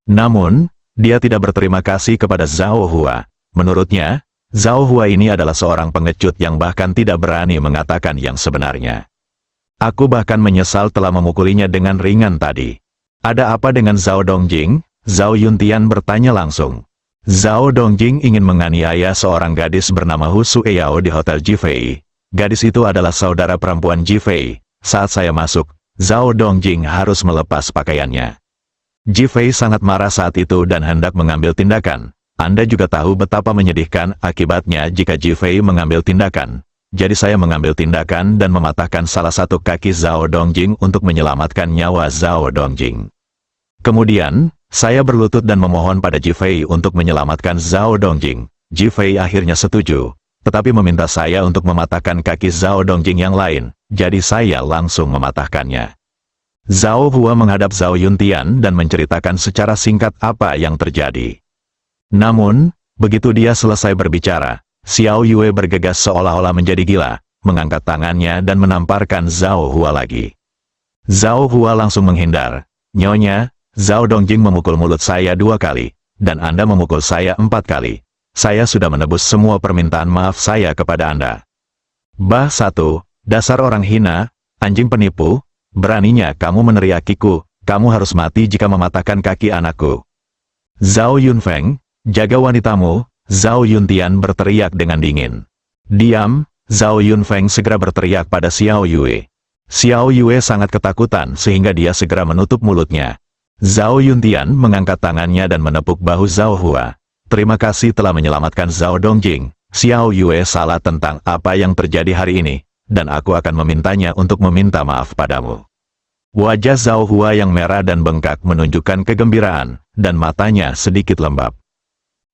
Namun, dia tidak berterima kasih kepada Zhao Hua. Menurutnya, Zhao Hua ini adalah seorang pengecut yang bahkan tidak berani mengatakan yang sebenarnya. Aku bahkan menyesal telah memukulinya dengan ringan tadi. Ada apa dengan Zhao Dongjing? Zhao Yuntian bertanya langsung. Zhao Dongjing ingin menganiaya seorang gadis bernama Hu Sueyao di Hotel Ji Fei. Gadis itu adalah saudara perempuan Ji Fei. Saat saya masuk, Zhao Dongjing harus melepas pakaiannya. Ji Fei sangat marah saat itu dan hendak mengambil tindakan. Anda juga tahu betapa menyedihkan akibatnya jika Ji Fei mengambil tindakan. Jadi saya mengambil tindakan dan mematahkan salah satu kaki Zhao Dongjing untuk menyelamatkan nyawa Zhao Dongjing. Kemudian, saya berlutut dan memohon pada Ji Fei untuk menyelamatkan Zhao Dongjing. Ji Fei akhirnya setuju, tetapi meminta saya untuk mematahkan kaki Zhao Dongjing yang lain, jadi saya langsung mematahkannya. Zhao Hua menghadap Zhao Yuntian dan menceritakan secara singkat apa yang terjadi. Namun, begitu dia selesai berbicara, Xiao Yue bergegas seolah-olah menjadi gila, mengangkat tangannya dan menamparkan Zhao Hua lagi. Zhao Hua langsung menghindar. Nyonya, Zhao Dongjing memukul mulut saya 2 kali, dan Anda memukul saya 4 kali. Saya sudah menebus semua permintaan maaf saya kepada Anda. Bah 1, dasar orang hina, anjing penipu, beraninya kamu meneriakiku, kamu harus mati jika mematahkan kaki anakku. Zhao Yunfeng, jaga wanitamu, Zhao Yuntian berteriak dengan dingin. Diam, Zhao Yunfeng segera berteriak pada Xiao Yue. Xiao Yue sangat ketakutan sehingga dia segera menutup mulutnya. Zhao Yuntian mengangkat tangannya dan menepuk bahu Zhao Hua. Terima kasih telah menyelamatkan Zhao Dongjing. Xiao Yue salah tentang apa yang terjadi hari ini, dan aku akan memintanya untuk meminta maaf padamu. Wajah Zhao Hua yang merah dan bengkak menunjukkan kegembiraan, dan matanya sedikit lembab.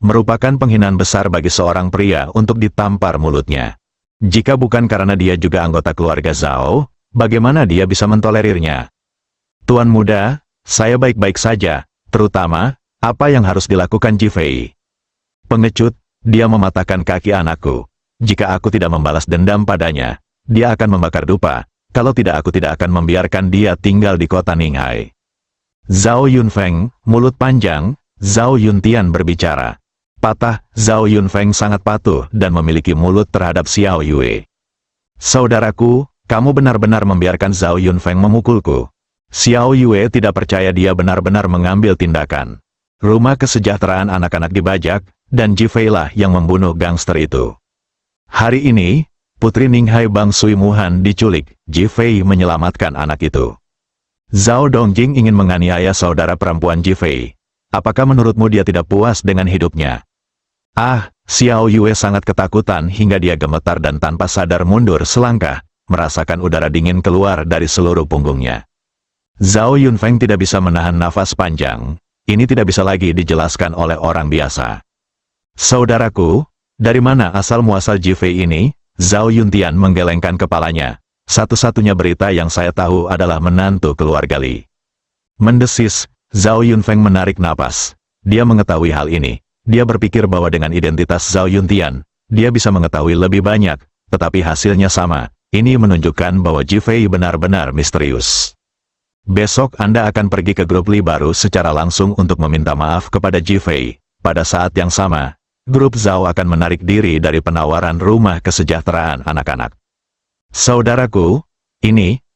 Merupakan penghinaan besar bagi seorang pria untuk ditampar mulutnya. Jika bukan karena dia juga anggota keluarga Zhao, bagaimana dia bisa mentolerirnya? Tuan muda, saya baik-baik saja, terutama, apa yang harus dilakukan Ji Fei? Pengecut, dia mematahkan kaki anakku. Jika aku tidak membalas dendam padanya, dia akan membakar dupa. Kalau tidak, aku tidak akan membiarkan dia tinggal di kota Ninghai. Zhao Yunfeng, mulut panjang, Zhao Yuntian berbicara. Patah, Zhao Yunfeng sangat patuh dan memiliki mulut terhadap Xiao Yue. Saudaraku, kamu benar-benar membiarkan Zhao Yunfeng memukulku. Xiao Yue tidak percaya dia benar-benar mengambil tindakan. Rumah kesejahteraan anak-anak dibajak, dan Ji Fei lah yang membunuh gangster itu. Hari ini, Putri Ninghai Bang Sui Muhan diculik, Ji Fei menyelamatkan anak itu. Zhao Dongjing ingin menganiaya saudara perempuan Ji Fei. Apakah menurutmu dia tidak puas dengan hidupnya? Ah, Xiao Yue sangat ketakutan hingga dia gemetar dan tanpa sadar mundur selangkah, merasakan udara dingin keluar dari seluruh punggungnya. Zhao Yunfeng tidak bisa menahan nafas panjang. Ini tidak bisa lagi dijelaskan oleh orang biasa. Saudaraku, dari mana asal-muasal Ji Fei ini? Zhao Yuntian menggelengkan kepalanya. Satu-satunya berita yang saya tahu adalah menantu keluarga Li. Mendesis, Zhao Yunfeng menarik napas. Dia mengetahui hal ini. Dia berpikir bahwa dengan identitas Zhao Yuntian, dia bisa mengetahui lebih banyak, tetapi hasilnya sama. Ini menunjukkan bahwa Ji Fei benar-benar misterius. Besok Anda akan pergi ke grup Li baru secara langsung untuk meminta maaf kepada Ji Fei. Pada saat yang sama, grup Zhao akan menarik diri dari penawaran rumah kesejahteraan anak-anak. Saudaraku,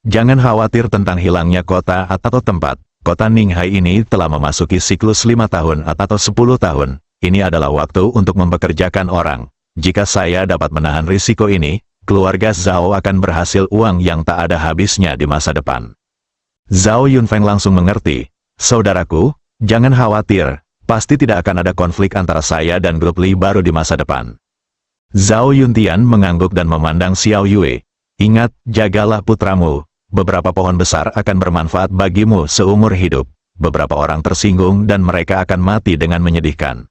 jangan khawatir tentang hilangnya kota atau tempat. Kota Ninghai ini telah memasuki siklus 5 tahun atau 10 tahun. Ini adalah waktu untuk mempekerjakan orang. Jika saya dapat menahan risiko ini, keluarga Zhao akan berhasil uang yang tak ada habisnya di masa depan. Zhao Yunfeng langsung mengerti. Saudaraku, jangan khawatir. Pasti tidak akan ada konflik antara saya dan grup Li baru di masa depan. Zhao Yuntian mengangguk dan memandang Xiao Yue. Ingat, jagalah putramu. Beberapa pohon besar akan bermanfaat bagimu seumur hidup. Beberapa orang tersinggung dan mereka akan mati dengan menyedihkan.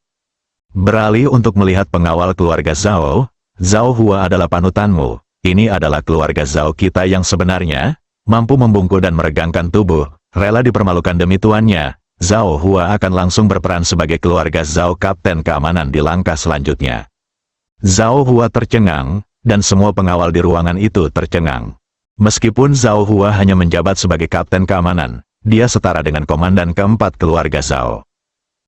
Beralih untuk melihat pengawal keluarga Zhao, Zhao Hua adalah panutanmu. Ini adalah keluarga Zhao kita yang sebenarnya, mampu membungkuk dan meregangkan tubuh, rela dipermalukan demi tuannya. Zhao Hua akan langsung berperan sebagai keluarga Zhao kapten keamanan di langkah selanjutnya. Zhao Hua tercengang, dan semua pengawal di ruangan itu tercengang. Meskipun Zhao Hua hanya menjabat sebagai kapten keamanan, dia setara dengan komandan keempat keluarga Zhao.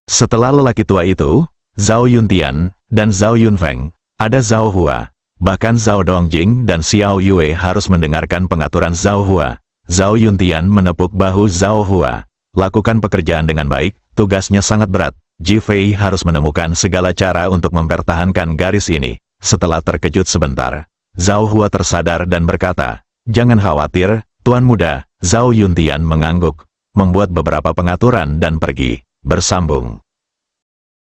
Setelah lelaki tua itu, Zhao Yuntian, dan Zhao Yunfeng, ada Zhao Hua. Bahkan Zhao Dongjing dan Xiao Yue harus mendengarkan pengaturan Zhao Hua. Zhao Yuntian menepuk bahu Zhao Hua. Lakukan pekerjaan dengan baik, tugasnya sangat berat. Ji Fei harus menemukan segala cara untuk mempertahankan garis ini. Setelah terkejut sebentar, Zhao Hua tersadar dan berkata, "Jangan khawatir, Tuan Muda." Zhao Yuntian mengangguk, membuat beberapa pengaturan dan pergi. Bersambung.